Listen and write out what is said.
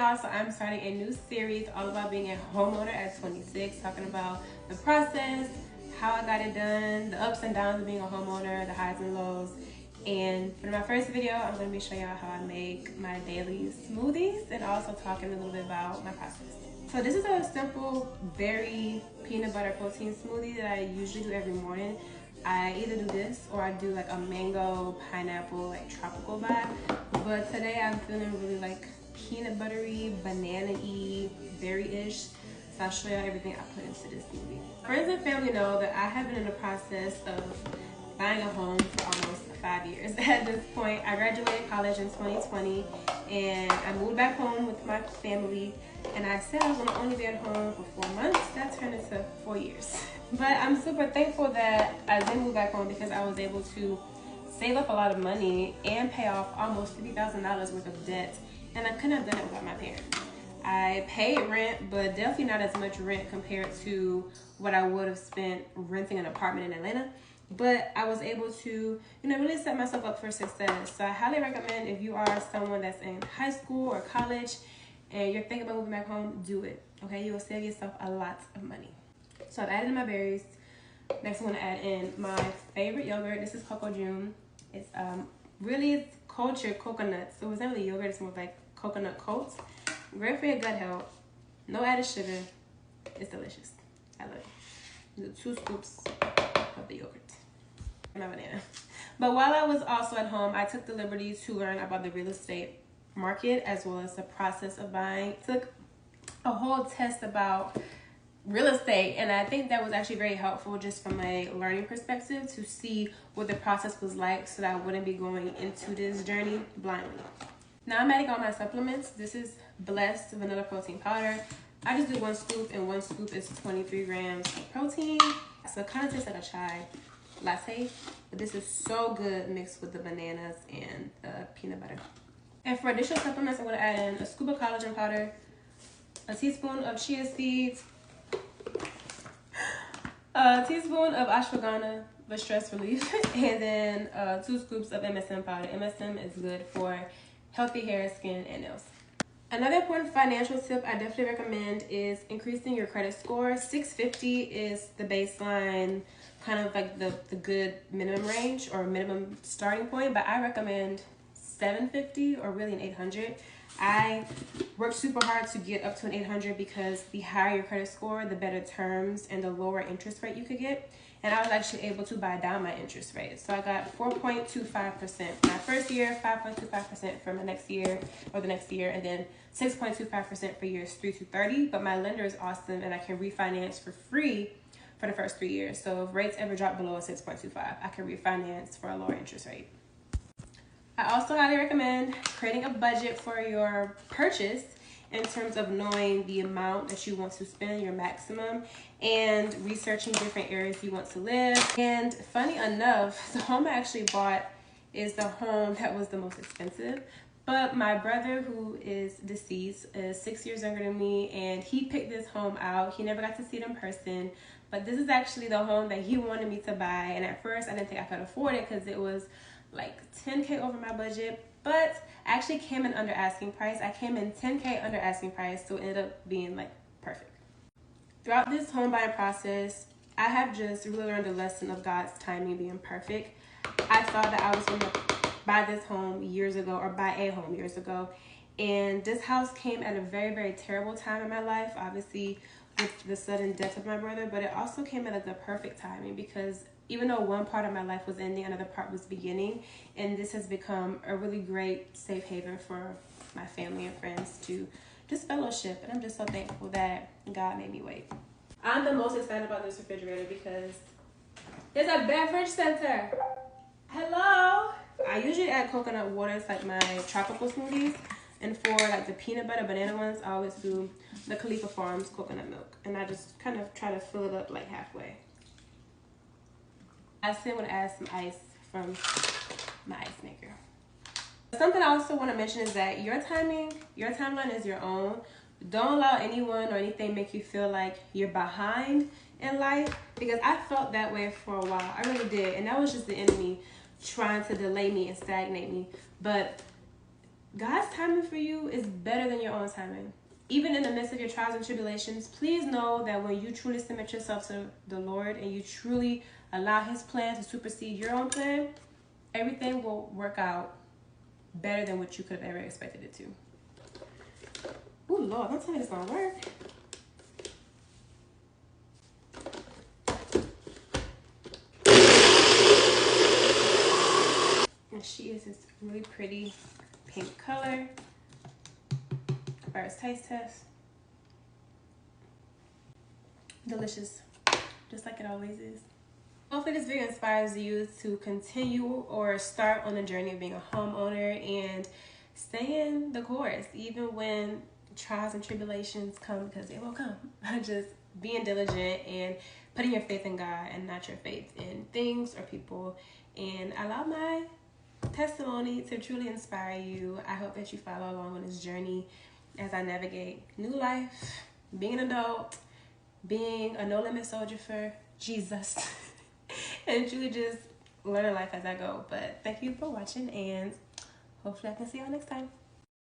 y'all. So I'm starting a new series all about being a homeowner at 26, talking about the process, how I got it done, the ups and downs of being a homeowner, the highs and lows. And for my first video, I'm going to be showing y'all how I make my daily smoothies and also talking a little bit about my process. So this is a simple, very peanut butter protein smoothie that I usually do every morning. I either do this or I do like a mango, pineapple, like tropical vibe. But today I'm feeling really like peanut buttery, banana-y, berry-ish. So I'll show you everything I put into this smoothie. Friends and family know that I have been in the process of buying a home for almost 5 years. At this point, I graduated college in 2020 and I moved back home with my family, and I said I was gonna only be at home for 4 months. That turned into 4 years. But I'm super thankful that I did move back home because I was able to save up a lot of money and pay off almost $50,000 worth of debt, and I couldn't have done it without my parents. I paid rent, but definitely not as much rent compared to what I would have spent renting an apartment in Atlanta. But I was able to, really set myself up for success. So I highly recommend, if you are someone that's in high school or college and you're thinking about moving back home, do it. Okay, you will save yourself a lot of money. So I've added in my berries. Next I'm gonna add in my favorite yogurt. This is Coco June. It's really cultured coconut. So it's not really yogurt, it's more like coconut coats. Great for your gut health. No added sugar. It's delicious. I love it. 2 scoops of the yogurt. My banana. But while I was also at home, I took the liberty to learn about the real estate market as well as the process of buying. Took a whole test about real estate, and I think that was actually very helpful just from a learning perspective to see what the process was like so that I wouldn't be going into this journey blindly. Now I'm adding all my supplements. This is Blessed Vanilla Protein Powder. I just do 1 scoop, and 1 scoop is 23 grams of protein. So it kind of tastes like a chai latte, but this is so good mixed with the bananas and the peanut butter. And for additional supplements, I'm going to add in a scoop of collagen powder, a teaspoon of chia seeds, a teaspoon of ashwagandha for stress relief, and then 2 scoops of MSM powder. MSM is good for healthy hair, skin, and nails. Another important financial tip I definitely recommend is increasing your credit score. 650 is the baseline, kind of like the good minimum range or minimum starting point, but I recommend 750 or really an 800. I worked super hard to get up to an 800 because the higher your credit score, the better terms and the lower interest rate you could get. And I was actually able to buy down my interest rate. So I got 4.25% my first year, 5.25% for my next year or the next year, and then 6.25% for years 3 to 30. But my lender is awesome and I can refinance for free for the first 3 years. So if rates ever drop below a 6.25, I can refinance for a lower interest rate. I also highly recommend creating a budget for your purchase in terms of knowing the amount that you want to spend, your maximum, and researching different areas you want to live. And funny enough, the home I actually bought is the home that was the most expensive. But my brother, who is deceased, is 6 years younger than me, and he picked this home out. He never got to see it in person, but this is actually the home that he wanted me to buy. And at first, I didn't think I could afford it because it was like 10K over my budget, but I actually came in under asking price. I came in 10K under asking price, so it ended up being like perfect. Throughout this home buying process, I have just really learned the lesson of God's timing being perfect. I thought that I was going to buy this home years ago, or buy a home years ago, and this house came at a very, very terrible time in my life, obviously with the sudden death of my brother, but it also came at the perfect timing because even though one part of my life was ending, another part was beginning, and this has become a really great safe haven for my family and friends to just fellowship, and I'm just so thankful that God made me wait. I'm the most excited about this refrigerator because it's a beverage center. Hello! I usually add coconut water to like my tropical smoothies, and for like the peanut butter banana ones, I always do the Khalifa Farms coconut milk, and I just kind of try to fill it up like halfway. I still want to add some ice from my ice maker. Something I also want to mention is that your timeline is your own. Don't allow anyone or anything make you feel like you're behind in life, because I felt that way for a while. I really did, and that was just the enemy trying to delay me and stagnate me. But God's timing for you is better than your own timing. Even in the midst of your trials and tribulations, please know that when you truly submit yourself to the Lord and you truly allow His plan to supersede your own plan, everything will work out better than what you could have ever expected it to. Oh Lord, don't tell me it's gonna work. And she is this really pretty pink color. First taste test. Delicious, just like it always is. Hopefully this video inspires you to continue or start on the journey of being a homeowner and staying the course, even when trials and tribulations come, because they will come. Just being diligent and putting your faith in God and not your faith in things or people. And allow my testimony to truly inspire you. I hope that you follow along on this journey as I navigate new life, being an adult, being a no-limit soldier for Jesus, and truly just learning life as I go. But thank you for watching, and hopefully I can see y'all next time.